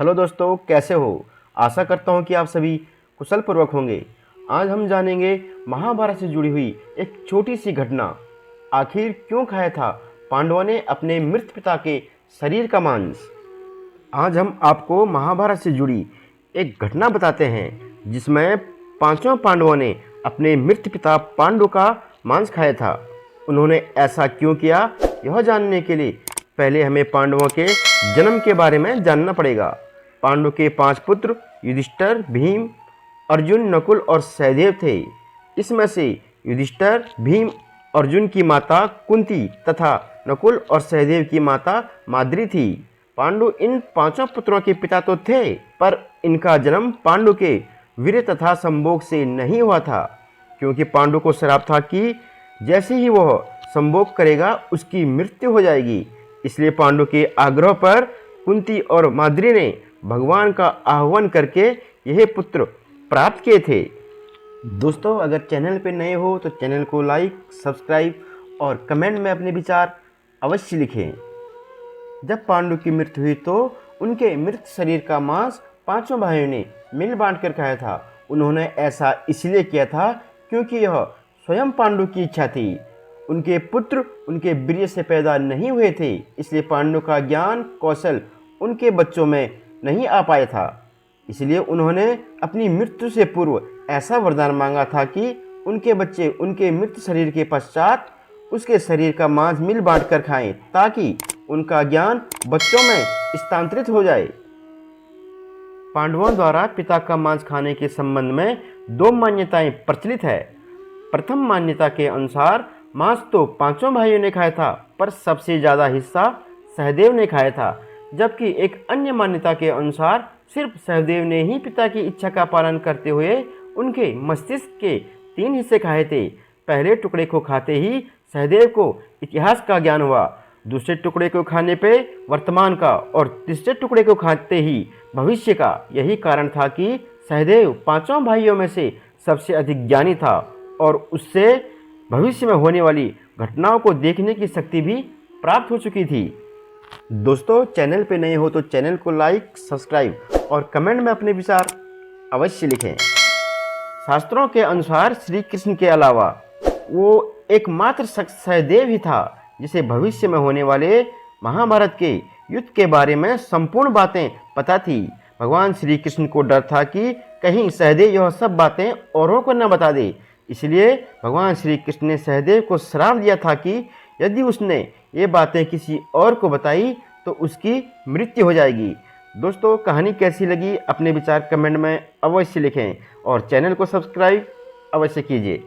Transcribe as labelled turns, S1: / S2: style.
S1: Hello दोस्तों, कैसे हो? आशा करता हूँ कि आप सभी कुशल पूर्वक होंगे। आज हम जानेंगे महाभारत से जुड़ी हुई एक छोटी सी घटना। आखिर क्यों खाया था पांडवों ने अपने मृत पिता के शरीर का मांस? आज हम आपको महाभारत से जुड़ी एक घटना बताते हैं जिसमें पांचों पांडवों ने अपने मृत पिता पांडु का मांस खाया था। उन्होंने ऐसा क्यों किया, यह जानने के लिए पहले हमें पांडवों के जन्म के बारे में जानना पड़ेगा। पांडु के 5 पुत्र युधिष्ठिर, भीम, अर्जुन, नकुल और सहदेव थे। इसमें से युधिष्ठिर, भीम, अर्जुन की माता कुंती तथा नकुल और सहदेव की माता माद्री थी। पांडु इन 5 पुत्रों के पिता तो थे, पर इनका जन्म पांडु के वीर्य तथा संभोग से नहीं हुआ था, क्योंकि पांडु को श्राप था कि जैसे ही वह संभोग करेगा उसकी मृत्यु हो जाएगी। इसलिए पांडु के आग्रह पर कुंती और माद्री ने भगवान का आह्वान करके यह पुत्र प्राप्त किए थे। दोस्तों, अगर चैनल पर नए हो तो चैनल को लाइक, सब्सक्राइब और कमेंट में अपने विचार अवश्य लिखें। जब पांडु की मृत्यु हुई तो उनके मृत शरीर का मांस 5 भाइयों ने मिल बांट कर खाया था। उन्होंने ऐसा इसलिए किया था क्योंकि यह स्वयं पांडु की इच्छा थी। उनके पुत्र उनके वीर्य से पैदा नहीं हुए थे, इसलिए पांडु का ज्ञान कौशल उनके बच्चों में नहीं आ पाया था। इसलिए उन्होंने अपनी मृत्यु से पूर्व ऐसा वरदान मांगा था कि उनके बच्चे उनके मृत शरीर के पश्चात उसके शरीर का मांस मिल बांट कर खाएं, ताकि उनका ज्ञान बच्चों में स्थानांतरित हो जाए। पांडवों द्वारा पिता का मांस खाने के संबंध में 2 मान्यताएं प्रचलित है। प्रथम मान्यता के अनुसार मांस तो 5 भाइयों ने खाया था, पर सबसे ज़्यादा हिस्सा सहदेव ने खाया था, जबकि एक अन्य मान्यता के अनुसार सिर्फ सहदेव ने ही पिता की इच्छा का पालन करते हुए उनके मस्तिष्क के 3 हिस्से खाए थे। पहले टुकड़े को खाते ही सहदेव को इतिहास का ज्ञान हुआ, दूसरे टुकड़े को खाने पे वर्तमान का और तीसरे टुकड़े को खाते ही भविष्य का। यही कारण था कि सहदेव 5 भाइयों में से सबसे अधिक ज्ञानी था और उससे भविष्य में होने वाली घटनाओं को देखने की शक्ति भी प्राप्त हो चुकी थी। दोस्तों, चैनल पे नए हो तो चैनल को लाइक, सब्सक्राइब और कमेंट में अपने विचार अवश्य लिखें। शास्त्रों के अनुसार श्री कृष्ण के अलावा वो एकमात्र शख्स सहदेव ही था जिसे भविष्य में होने वाले महाभारत के युद्ध के बारे में संपूर्ण बातें पता थी। भगवान श्री कृष्ण को डर था कि कहीं सहदेव यह सब बातें औरों को न बता दे, इसलिए भगवान श्री कृष्ण ने सहदेव को श्राप दिया था कि यदि उसने ये बातें किसी और को बताई तो उसकी मृत्यु हो जाएगी। दोस्तों, कहानी कैसी लगी अपने विचार कमेंट में अवश्य लिखें और चैनल को सब्सक्राइब अवश्य कीजिए।